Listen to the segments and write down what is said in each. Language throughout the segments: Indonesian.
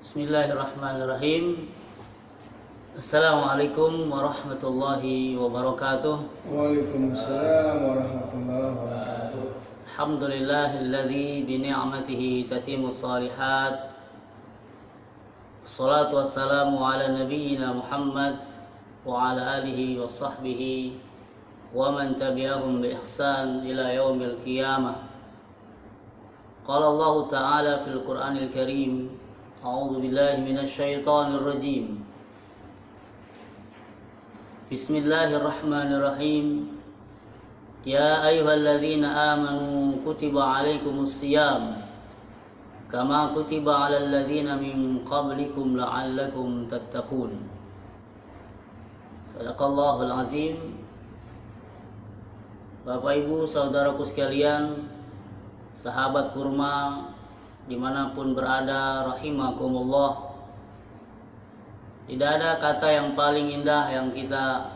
Bismillahirrahmanirrahim. Assalamualaikum warahmatullahi wabarakatuh. Waalaikumsalam warahmatullahi wabarakatuh. Alhamdulillahilladzi bi ni'matihi tatimmus shalihat. Wassalatu wassalamu ala nabiyyina Muhammad wa ala alihi wa sahbihi wa man tabi'ahum bi ihsan ila yaumil qiyamah. Qala Allah Ta'ala fil Qur'anil Karim, a'udzu billahi minasy syaithanir rajim. Bismillahirrahmanirrahim. Ya ayyuhalladzina amanu kutiba alaikumus shiyam kama kutiba alal ladzina min qablikum la'allakum tattaqun. Shadaqallahul azim. Bapak Ibu saudaraku sekalian, sahabat kurma dimanapun berada, rahimakumullah. Tidak ada kata yang paling indah yang kita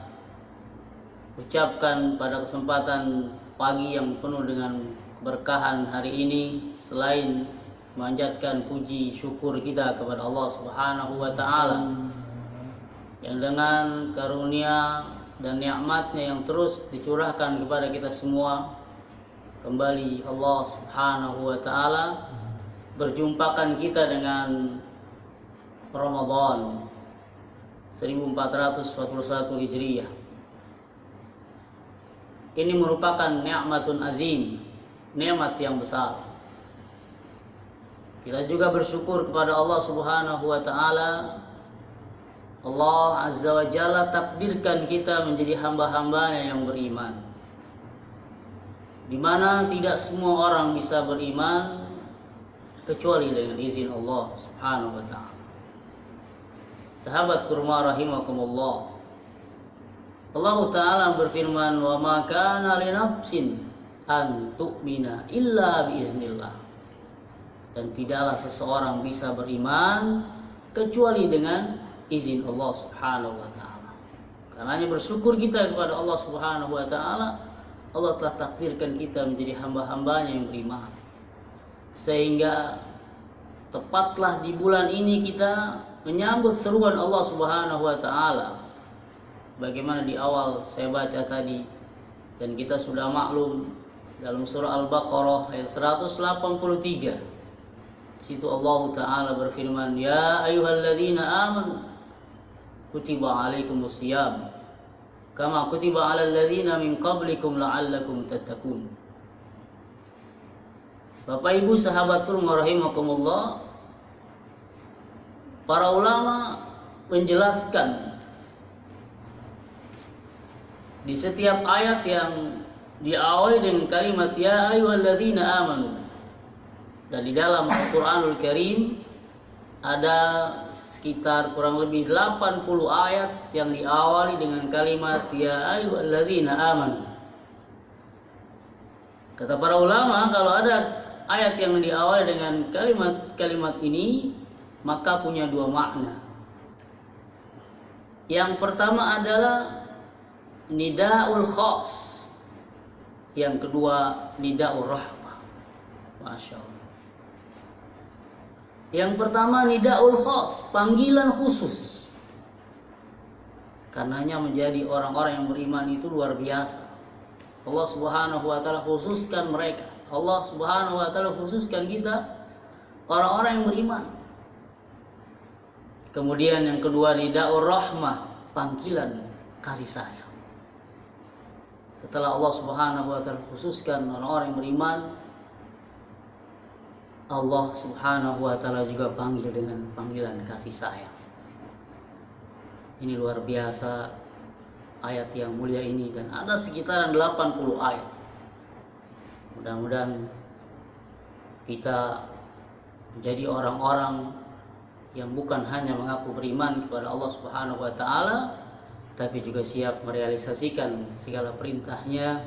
ucapkan pada kesempatan pagi yang penuh dengan keberkahan hari ini selain memanjatkan puji syukur kita kepada Allah Subhanahu wa Ta'ala yang dengan karunia dan nikmatnya yang terus dicurahkan kepada kita semua, kembali Allah Subhanahu wa Ta'ala berjumpakan kita dengan Ramadan 1441 Hijriah. Ini merupakan nikmatun azim, nikmat yang besar. Kita juga bersyukur kepada Allah Subhanahu wa Ta'ala. Allah Azza wa Jalla takdirkan kita menjadi hamba-hambanya yang beriman, di mana tidak semua orang bisa beriman kecuali dengan izin Allah Subhanahu wa Ta'ala. Sahabat kurma rahimakumullah, Allah Ta'ala berfirman, wa ma kana li nafsin an tu'mina illa biiznillah. Dan tidaklah seseorang bisa beriman kecuali dengan izin Allah Subhanahu wa Ta'ala. Karenanya bersyukur kita kepada Allah Subhanahu wa Ta'ala. Allah telah takdirkan kita menjadi hamba-hambanya yang beriman, sehingga tepatlah di bulan ini kita menyambut seruan Allah Subhanahu wa Ta'ala. Bagaimana di awal saya baca tadi, dan kita sudah maklum dalam surah Al-Baqarah ayat 183. Situ Allah Ta'ala berfirman, ya ayyuhalladzina amanu kutiba alaikumus shiyam kama kutiba alal ladzina min qablikum la'allakum tattaqun. Bapak Ibu sahabatku rahimakumullah, para ulama menjelaskan di setiap ayat yang diawali dengan kalimat ya ayyuhalladzina amanu, dan di dalam Al-Qur'anul Karim ada sekitar kurang lebih 80 ayat yang diawali dengan kalimat ya ayyuhalladzina amanu. Kata para ulama, kalau ada ayat yang diawali dengan kalimat-kalimat ini, maka punya dua makna. Yang pertama adalah nida'ul khas, yang kedua nida'ul rahmah. Masya Allah. Yang pertama nida'ul khas, panggilan khusus. Karenanya menjadi orang-orang yang beriman itu luar biasa. Allah Subhanahu wa Ta'ala khususkan mereka. Allah Subhanahu wa Ta'ala khususkan kita, orang-orang yang beriman. Kemudian yang kedua nida'ur rahmah, panggilan kasih sayang. Setelah Allah Subhanahu wa Ta'ala khususkan orang-orang yang beriman, Allah Subhanahu wa Ta'ala juga panggil dengan panggilan kasih sayang. Ini luar biasa ayat yang mulia ini, dan ada sekitaran 80 ayat. Mudah-mudahan kita menjadi orang-orang yang bukan hanya mengaku beriman kepada Allah Subhanahu wa Ta'ala, tapi juga siap merealisasikan segala perintahnya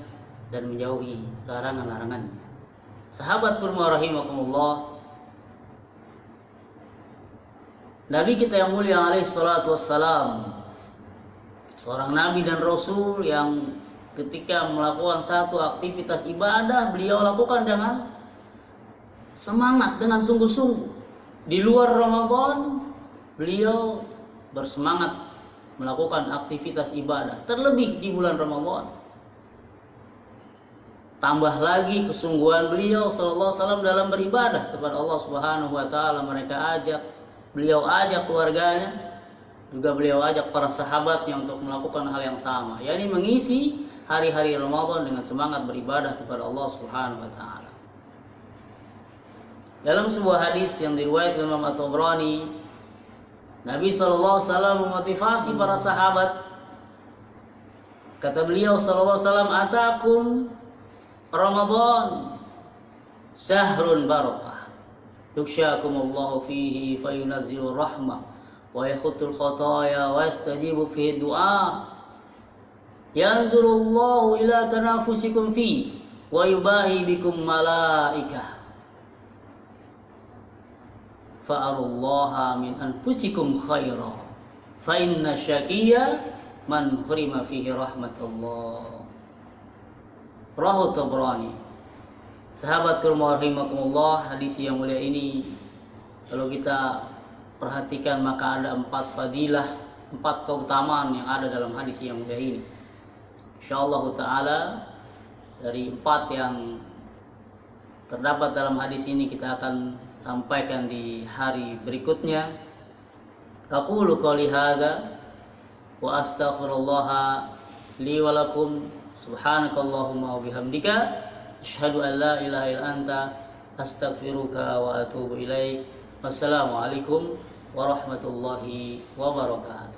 dan menjauhi larangan-larangannya. Sahabat kurma rahimakumullah, Nabi kita yang mulia alaihi salatu wassalam, seorang nabi dan rasul yang ketika melakukan satu aktivitas ibadah, beliau lakukan dengan semangat, dengan sungguh-sungguh. Di luar Ramadan beliau bersemangat melakukan aktivitas ibadah, terlebih di bulan Ramadan. Tambah lagi kesungguhan beliau sallallahu alaihi wasallam dalam beribadah kepada Allah Subhanahu wa taala. Beliau ajak keluarganya, juga beliau ajak para sahabatnya untuk melakukan hal yang sama, yakni mengisi hari-hari Ramadan dengan semangat beribadah kepada Allah Subhanahu wa taala. Dalam sebuah hadis yang diriwayatkan Imam At-Tabrani, Nabi sallallahu alaihi wasallam memotivasi para sahabat. Kata beliau sallallahu alaihi wasallam, "Atakum Ramadan syahrun barakah, yuksyakumullahu fihi fayunazzilur rahmah wa yakhutul khataya wa yastajibu fihi du'a, yanzurullahu ila tanafusikum fi wa yubahi bikum malaikah, fa'arullaha min anfusikum khaira fa inna syaqiyya man hurima fihi rahmatullah." Rahu Tabrani. Sahabat kurma rahimakumullah, hadis yang mulia ini kalau kita perhatikan maka ada 4 fadilah, 4 keutamaan yang ada dalam hadis yang mulia ini. Insyaallah taala dari 4 yang terdapat dalam hadis ini kita akan sampaikan di hari berikutnya. Aqulu qouli hadza wa astaghfirullah li wa lakum. Subhanakallahumma wa bihamdika asyhadu an la ilaha illa anta astaghfiruka wa atubu ilaik. Wassalamualaikum warahmatullahi wabarakatuh.